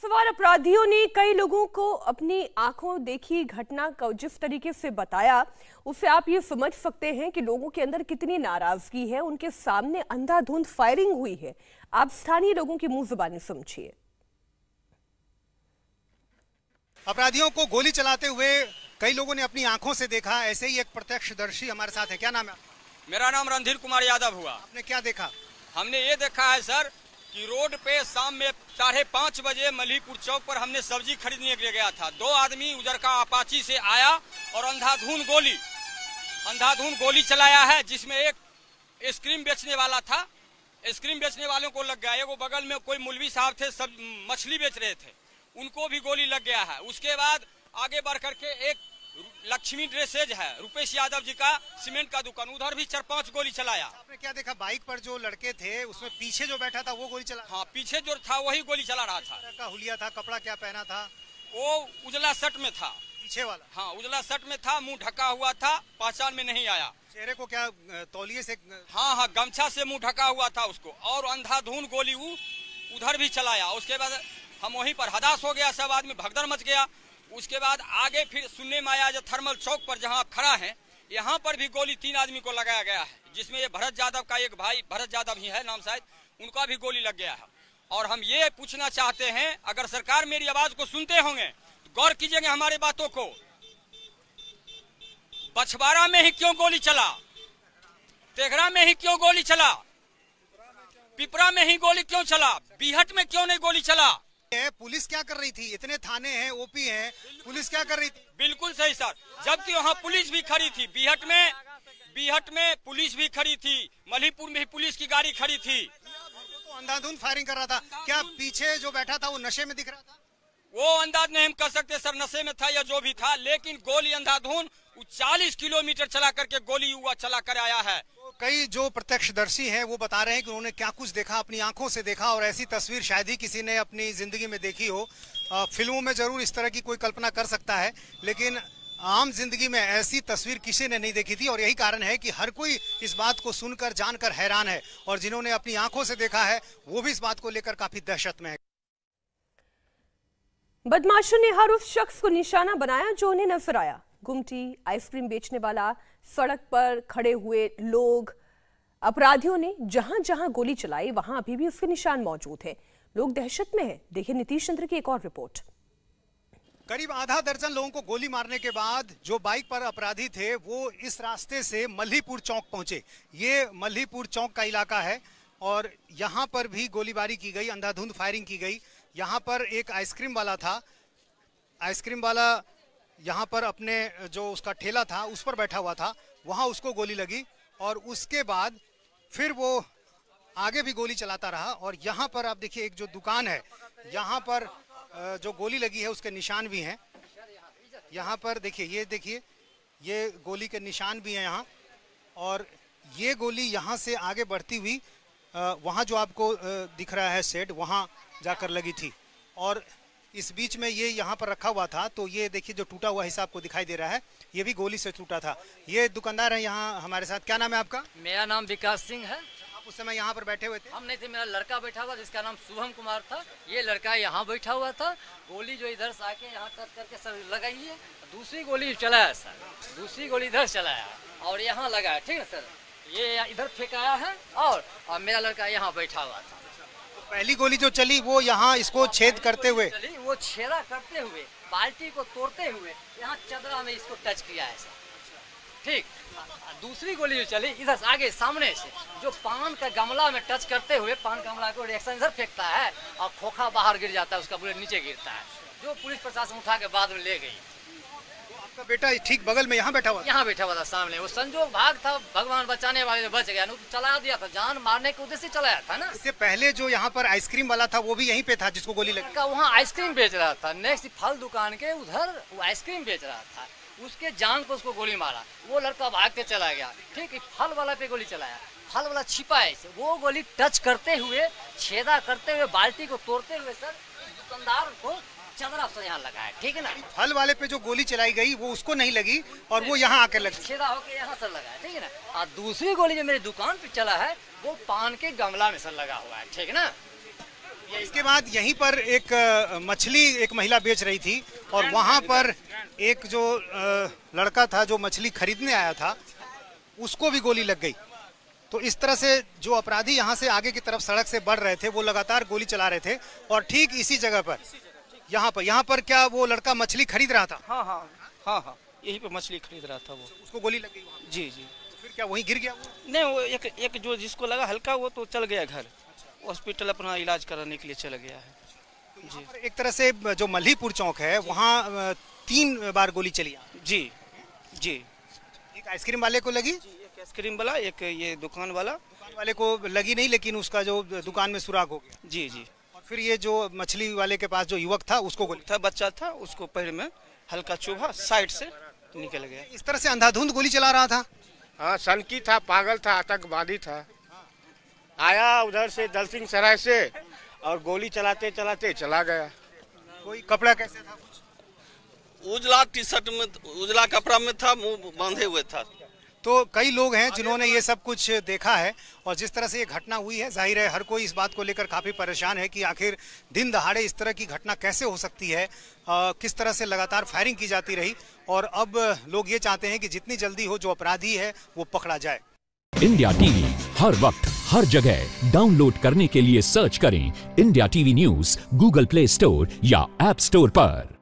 सवार अपराधियों ने कई लोगों को अपनी आंखों देखी घटना का जिस तरीके से बताया, उससे आप ये समझ सकते हैं कि लोगों के अंदर कितनी नाराजगी है। उनके सामने अंधाधुंध फायरिंग हुई है। आप स्थानीय लोगों की मुंह जुबानी समझिए। अपराधियों को गोली चलाते हुए कई लोगों ने अपनी आंखों से देखा। ऐसे ही एक प्रत्यक्षदर्शी हमारे साथ है। क्या नाम है? मेरा नाम रणधीर कुमार यादव हुआ। आपने क्या देखा? हमने ये देखा है सर कि रोड पे शाम में 5:30 बजे मल्हीपुर चौक पर हमने सब्जी खरीदने के लिए गया था। दो आदमी उधर का अपाची से आया और अंधाधुंध गोली चलाया है, जिसमें एक आइसक्रीम बेचने वाला था। आइसक्रीम बेचने वालों को लग गया। एगो बगल में कोई मौलवी साहब थे, सब मछली बेच रहे थे, उनको भी गोली लग गया है। उसके बाद आगे बढ़ करके एक लक्ष्मी ड्रेसेज है, रुपेश यादव जी का सीमेंट का दुकान, उधर भी 4-5 गोली चलाया। आपने क्या देखा? बाइक पर जो लड़के थे उसमें पीछे जो बैठा था वो गोली चला? हाँ, पीछे जो था वही गोली चला रहा था। का हुलिया था, कपड़ा क्या पहना था? वो उजला शर्ट में था। पीछे वाला? हाँ, उजला शर्ट में था, मुंह ढका हुआ था, पहचान में नहीं आया। चेहरे को क्या तौलिए से? हाँ, गमछा से मुंह ढका हुआ था उसको, और अंधाधुंध गोली उधर भी चलाया। उसके बाद हम वहीं पर हदास हो गया, सब आदमी भगदड़ मच गया। उसके बाद आगे फिर सुनने में आया जो थर्मल चौक पर जहां आप खड़ा हैं, यहां पर भी गोली 3 आदमी को लगाया गया है, जिसमें ये भरत यादव का एक भाई, भरत यादव ही है नाम शायद, उनका भी गोली लग गया है। और हम ये पूछना चाहते हैं, अगर सरकार मेरी आवाज को सुनते होंगे तो गौर कीजिएगा हमारी बातों को। बछवाड़ा में ही क्यों गोली चला? तेघड़ा में ही क्यों गोली चला? पिपरा में ही गोली क्यों चला? बीहट में क्यों नहीं गोली चला? पुलिस क्या कर रही थी? इतने थाने हैं, ओपी हैं, पुलिस क्या कर रही थी? बिल्कुल सही सर, जबकि वहाँ पुलिस भी खड़ी थी। बीहट में पुलिस भी खड़ी थी, मल्हीपुर में भी पुलिस की गाड़ी खड़ी थी। तो अंधाधुंध फायरिंग कर रहा था। क्या पीछे जो बैठा था वो नशे में दिख रहा था? वो अंदाज नहीं हम कर सकते सर, नशे में था या जो भी था, लेकिन गोली अंधाधुंध 40 किलोमीटर चला करके गोली हुआ चला कर आया है। कई जो प्रत्यक्षदर्शी हैं वो बता रहे हैं कि उन्होंने क्या कुछ देखा, अपनी आंखों से देखा, और ऐसी तस्वीर शायद ही किसी ने अपनी जिंदगी में देखी हो। फिल्मों में जरूर इस तरह की कोई कल्पना कर सकता है, लेकिन आम जिंदगी में ऐसी तस्वीर किसी ने नहीं देखी थी। और यही कारण है कि हर कोई इस बात को सुनकर जानकर हैरान है, और जिन्होंने अपनी आंखों से देखा है वो भी इस बात को लेकर काफी दहशत में है। बदमाशों ने हर उस शख्स को निशाना बनाया जो उन्हें नजर आया। गुमटी, आइसक्रीम बेचने वाला, सड़क पर खड़े हुए लोग। अपराधियों ने जहां जहां गोली चलाई वहां अभी भी उसके निशान मौजूद हैं। लोग दहशत में हैं। देखिए नीतीश चंद्र की एक और रिपोर्ट। करीब आधा दर्जन लोगों को गोली मारने के बाद जो बाइक पर अपराधी थे वो इस रास्ते से मल्हीपुर चौक पहुंचे। ये मल्हीपुर चौक का इलाका है और यहाँ पर भी गोलीबारी की गई, अंधाधुंध फायरिंग की गई। यहाँ पर एक आइसक्रीम वाला था, आइसक्रीम वाला यहाँ पर अपने जो उसका ठेला था उस पर बैठा हुआ था, वहाँ उसको गोली लगी और उसके बाद फिर वो आगे भी गोली चलाता रहा। और यहाँ पर आप देखिए एक जो दुकान है, यहाँ पर जो गोली लगी है उसके निशान भी हैं। यहाँ पर देखिए ये गोली के निशान भी हैं यहाँ। और ये गोली यहाँ से आगे बढ़ती हुई वहाँ जो आपको दिख रहा है शेड, वहाँ जाकर लगी थी। और इस बीच में ये यहाँ पर रखा हुआ था, तो ये देखिए जो टूटा हुआ हिस्सा आपको दिखाई दे रहा है, ये भी गोली से टूटा था। ये दुकानदार है यहाँ हमारे साथ। क्या नाम है आपका? मेरा नाम विकास सिंह है। आप उस समय यहाँ पर बैठे हुए थे? हम नहीं थे, मेरा लड़का बैठा हुआ जिसका नाम शुभम कुमार था। ये लड़का यहाँ बैठा हुआ था। गोली जो इधर से आके यहाँ टच करके सर लगाई है, दूसरी गोली चलाया सर, दूसरी गोली इधर चलाया और यहाँ लगाया। ठीक है सर, ये इधर फेंकाया है और मेरा लड़का यहाँ बैठा हुआ था। पहली गोली जो चली वो यहाँ इसको छेद करते हुए, वो छेदा करते हुए, बाल्टी को तोड़ते हुए यहाँ चदरा में इसको टच किया है सर। ठीक, दूसरी गोली जो चली इधर आगे सामने से जो पान का गमला में टच करते हुए, पान गमला को रिएक्शन इधर फेंकता है और खोखा बाहर गिर जाता है, उसका बुलेट नीचे गिरता है, जो पुलिस प्रशासन उठा के बाद में ले गई। आपका बेटा ठीक बगल में यहाँ बैठा हुआ? यहाँ बैठा हुआ था सामने। वो संजोग भाग था, भगवान बचाने वाले बच गया, नहीं तो चला दिया था, जान मारने के उद्देश्य से चलाया था ना। इससे पहले जो यहाँ पर आइसक्रीम वाला था वो भी यहीं पे था जिसको गोली लगी? वहाँ आइसक्रीम बेच रहा था, नेक्स्ट फल दुकान के उधर वो आइसक्रीम बेच रहा था, उसके जान पर उसको गोली मारा, वो लड़का भाग के चला गया। ठीक, फल वाला पे गोली चलाया, फल वाला छिपा है, वो गोली टच करते हुए, छेदा करते हुए, बाल्टी को तोड़ते हुए सर दुकानदार को चदरा से यहाँ लगा है। ठीक है ना, फल वाले पे जो गोली चलाई गई वो उसको नहीं लगी और वो यहाँ आकर लगी, छेदा होके यहाँ सर लगा है। ठीक है ना, और दूसरी गोली जो मेरी दुकान पे चला है वो पान के गमला में सर लगा हुआ है। ठीक है ना, इसके बाद यहीं पर एक मछली एक महिला बेच रही थी और वहां पर एक जो लड़का था जो मछली खरीदने आया था उसको भी गोली लग गई। तो इस तरह से जो अपराधी यहाँ से आगे की तरफ सड़क से बढ़ रहे थे वो लगातार गोली चला रहे थे और ठीक इसी जगह पर यहाँ पर क्या वो लड़का मछली खरीद रहा था? हाँ, यहीं पे मछली खरीद रहा था वो। उसको गोली लग गई वहाँ? जी। तो फिर क्या वहीं गिर गया वो? नहीं, वो एक जो जिसको लगा हल्का वो तो चल गया घर, हॉस्पिटल अपना इलाज कराने के लिए चला गया है। जी। एक तरह से जो मल्हीपुर चौक है वहाँ 3 बार गोली चली। जी। एक आइसक्रीम वाले को लगी, एक आइसक्रीम वाला, एक ये दुकान वाले को लगी नहीं, लेकिन उसका जो दुकान में सुराग हो गया। जी। और फिर ये जो मछली वाले के पास जो युवक था उसको गोली था, बच्चा था, उसको पैर में हल्का चुभा, साइड से निकल गया। इस तरह से अंधाधुंध गोली चला रहा था। हाँ, सनकी था, पागल था, आतंकवादी था। आया उधर से दलसिंह सराय से और गोली चलाते चलाते चला गया। कोई कपड़ा कैसे था? उजला टी शर्ट में, उजला कपड़ा में था, मुंह बांधे हुए था। तो कई लोग हैं जिन्होंने ये सब कुछ देखा है और जिस तरह से ये घटना हुई है, जाहिर है हर कोई इस बात को लेकर काफ़ी परेशान है कि आखिर दिन दहाड़े इस तरह की घटना कैसे हो सकती है, किस तरह से लगातार फायरिंग की जाती रही और अब लोग ये चाहते हैं कि जितनी जल्दी हो जो अपराधी है वो पकड़ा जाए। इंडिया टीवी हर वक्त हर जगह डाउनलोड करने के लिए सर्च करें India TV news Google play store या ऐप स्टोर पर।